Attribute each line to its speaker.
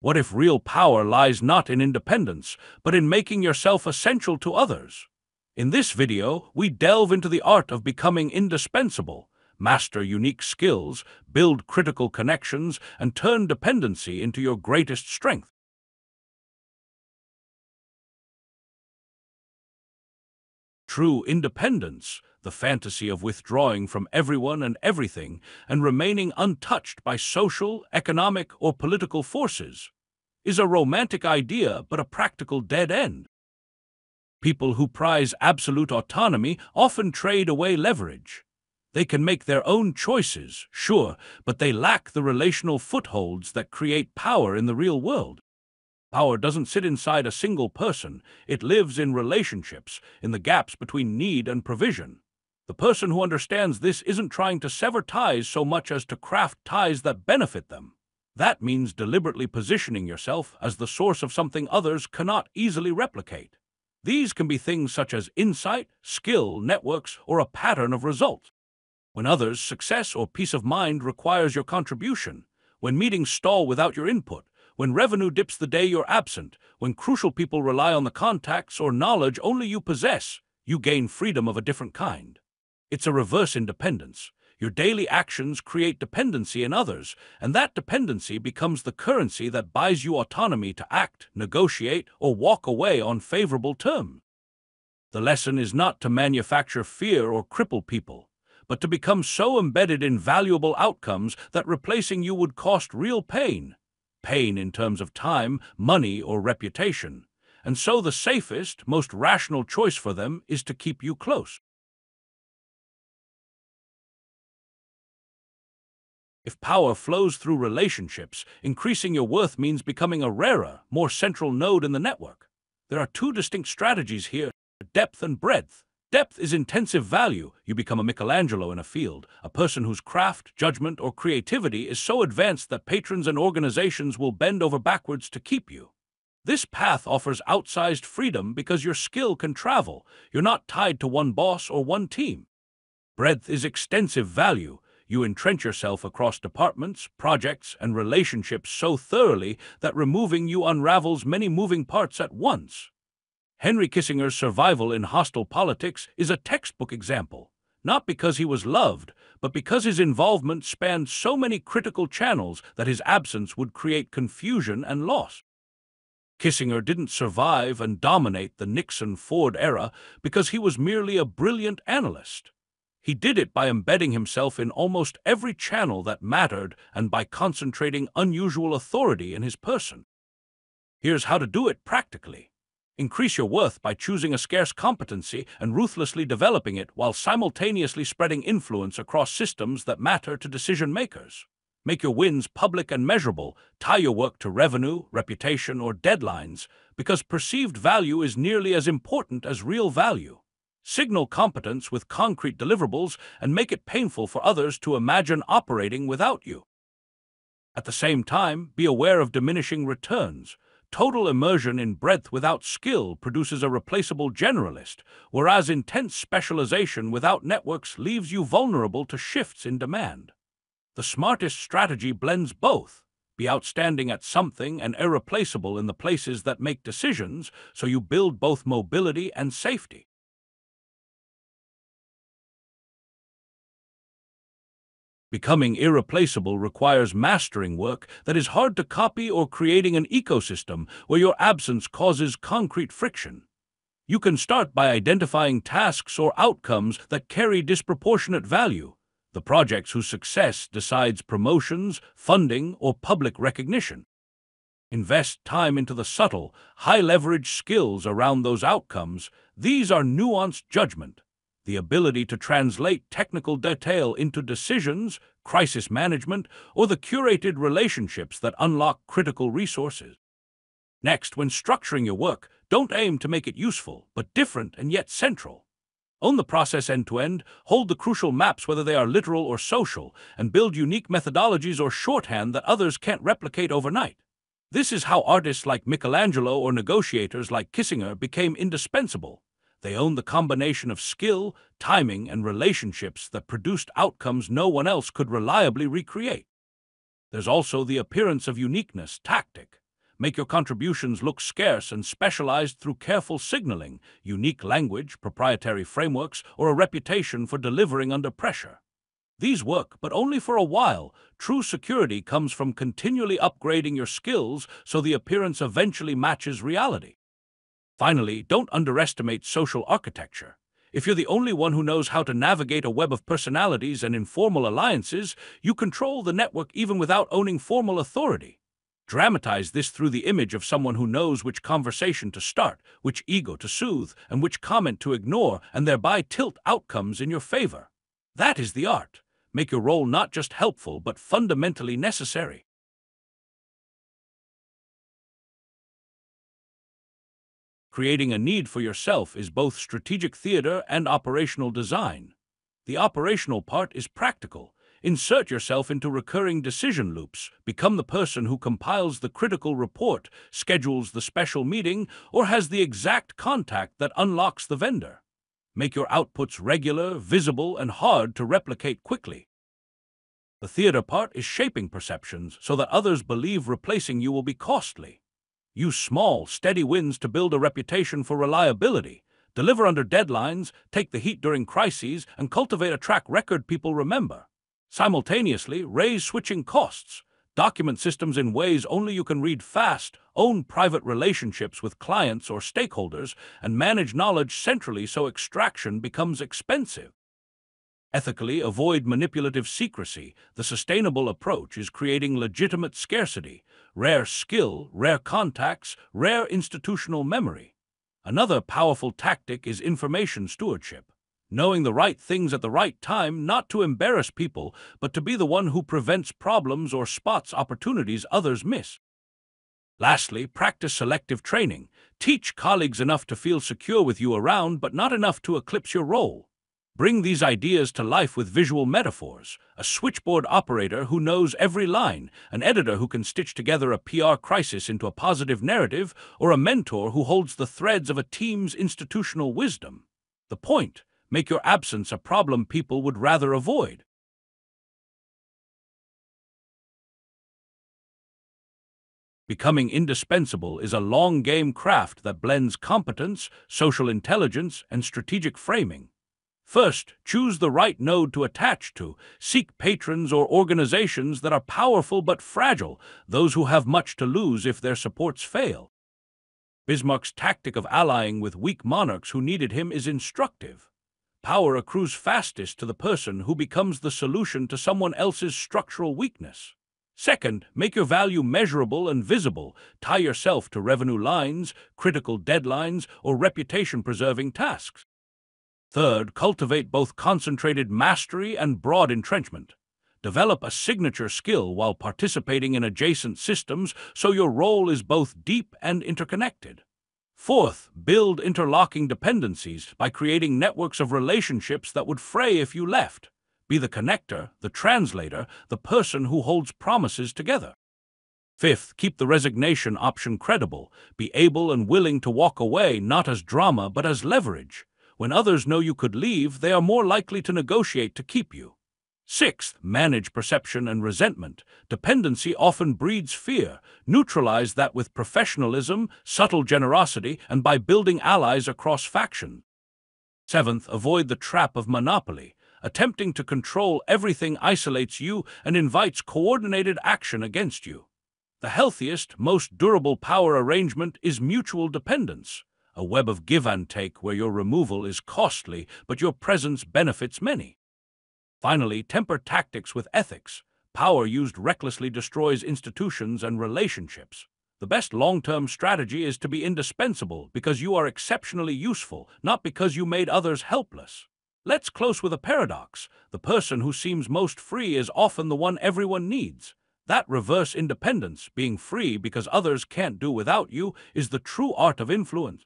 Speaker 1: What if real power lies not in independence, but in making yourself essential to others? In this video, we delve into the art of becoming indispensable, master unique skills, build critical connections, and turn dependency into your greatest strength. True independence, the fantasy of withdrawing from everyone and everything and remaining untouched by social, economic, or political forces, is a romantic idea but a practical dead end. People who prize absolute autonomy often trade away leverage. They can make their own choices, sure, but they lack the relational footholds that create power in the real world. Power doesn't sit inside a single person. It lives in relationships, in the gaps between need and provision. The person who understands this isn't trying to sever ties so much as to craft ties that benefit them. That means deliberately positioning yourself as the source of something others cannot easily replicate. These can be things such as insight, skill, networks, or a pattern of results. When others' success or peace of mind requires your contribution, when meetings stall without your input, when revenue dips the day you're absent, when crucial people rely on the contacts or knowledge only you possess, you gain freedom of a different kind. It's a reverse independence. Your daily actions create dependency in others, and that dependency becomes the currency that buys you autonomy to act, negotiate, or walk away on favorable terms. The lesson is not to manufacture fear or cripple people, but to become so embedded in valuable outcomes that replacing you would cost real pain. Pain in terms of time, money, or reputation. And so the safest, most rational choice for them is to keep you close. If power flows through relationships, increasing your worth means becoming a rarer, more central node in the network. There are two distinct strategies here: depth and breadth. Depth is intensive value. You become a Michelangelo in a field, a person whose craft, judgment, or creativity is so advanced that patrons and organizations will bend over backwards to keep you. This path offers outsized freedom because your skill can travel. You're not tied to one boss or one team. Breadth is extensive value. You entrench yourself across departments, projects, and relationships so thoroughly that removing you unravels many moving parts at once. Henry Kissinger's survival in hostile politics is a textbook example, not because he was loved, but because his involvement spanned so many critical channels that his absence would create confusion and loss. Kissinger didn't survive and dominate the Nixon-Ford era because he was merely a brilliant analyst. He did it by embedding himself in almost every channel that mattered and by concentrating unusual authority in his person. Here's how to do it practically. Increase your worth by choosing a scarce competency and ruthlessly developing it while simultaneously spreading influence across systems that matter to decision-makers. Make your wins public and measurable. Tie your work to revenue, reputation, or deadlines, because perceived value is nearly as important as real value. Signal competence with concrete deliverables and make it painful for others to imagine operating without you. At the same time, be aware of diminishing returns. Total immersion in breadth without skill produces a replaceable generalist, whereas intense specialization without networks leaves you vulnerable to shifts in demand. The smartest strategy blends both. Be outstanding at something and irreplaceable in the places that make decisions, so you build both mobility and safety. Becoming irreplaceable requires mastering work that is hard to copy or creating an ecosystem where your absence causes concrete friction. You can start by identifying tasks or outcomes that carry disproportionate value, the projects whose success decides promotions, funding, or public recognition. Invest time into the subtle, high-leverage skills around those outcomes. These are nuanced judgment, the ability to translate technical detail into decisions, crisis management, or the curated relationships that unlock critical resources. Next, when structuring your work, don't aim to make it useful, but different and yet central. Own the process end-to-end, hold the crucial maps whether they are literal or social, and build unique methodologies or shorthand that others can't replicate overnight. This is how artists like Michelangelo or negotiators like Kissinger became indispensable. They owned the combination of skill, timing, and relationships that produced outcomes no one else could reliably recreate. There's also the appearance of uniqueness, tactic. Make your contributions look scarce and specialized through careful signaling, unique language, proprietary frameworks, or a reputation for delivering under pressure. These work, but only for a while. True security comes from continually upgrading your skills so the appearance eventually matches reality. Finally, don't underestimate social architecture. If you're the only one who knows how to navigate a web of personalities and informal alliances, you control the network even without owning formal authority. Dramatize this through the image of someone who knows which conversation to start, which ego to soothe, and which comment to ignore, and thereby tilt outcomes in your favor. That is the art. Make your role not just helpful, but fundamentally necessary. Creating a need for yourself is both strategic theater and operational design. The operational part is practical. Insert yourself into recurring decision loops, become the person who compiles the critical report, schedules the special meeting, or has the exact contact that unlocks the vendor. Make your outputs regular, visible, and hard to replicate quickly. The theater part is shaping perceptions so that others believe replacing you will be costly. Use small, steady wins to build a reputation for reliability. Deliver under deadlines, take the heat during crises, and cultivate a track record people remember. Simultaneously, raise switching costs. Document systems in ways only you can read fast, own private relationships with clients or stakeholders, and manage knowledge centrally so extraction becomes expensive. Ethically, avoid manipulative secrecy. The sustainable approach is creating legitimate scarcity, rare skill, rare contacts, rare institutional memory. Another powerful tactic is information stewardship. Knowing the right things at the right time, not to embarrass people, but to be the one who prevents problems or spots opportunities others miss. Lastly, practice selective training. Teach colleagues enough to feel secure with you around, but not enough to eclipse your role. Bring these ideas to life with visual metaphors. A switchboard operator who knows every line, an editor who can stitch together a PR crisis into a positive narrative, or a mentor who holds the threads of a team's institutional wisdom. The point: make your absence a problem people would rather avoid. Becoming indispensable is a long-game craft that blends competence, social intelligence, and strategic framing. First, choose the right node to attach to. Seek patrons or organizations that are powerful but fragile, those who have much to lose if their supports fail. Bismarck's tactic of allying with weak monarchs who needed him is instructive. Power accrues fastest to the person who becomes the solution to someone else's structural weakness. Second, make your value measurable and visible. Tie yourself to revenue lines, critical deadlines, or reputation-preserving tasks. Third, cultivate both concentrated mastery and broad entrenchment. Develop a signature skill while participating in adjacent systems so your role is both deep and interconnected. Fourth, build interlocking dependencies by creating networks of relationships that would fray if you left. Be the connector, the translator, the person who holds promises together. Fifth, keep the resignation option credible. Be able and willing to walk away not as drama but as leverage. When others know you could leave, they are more likely to negotiate to keep you. Sixth, manage perception and resentment. Dependency often breeds fear. Neutralize that with professionalism, subtle generosity, and by building allies across factions. Seventh, avoid the trap of monopoly. Attempting to control everything isolates you and invites coordinated action against you. The healthiest, most durable power arrangement is mutual dependence, a web of give and take where your removal is costly but your presence benefits many. Finally, temper tactics with ethics. Power used recklessly destroys institutions and relationships. The best long-term strategy is to be indispensable because you are exceptionally useful, not because you made others helpless. Let's close with a paradox. The person who seems most free is often the one everyone needs. That reverse independence, being free because others can't do without you, is the true art of influence.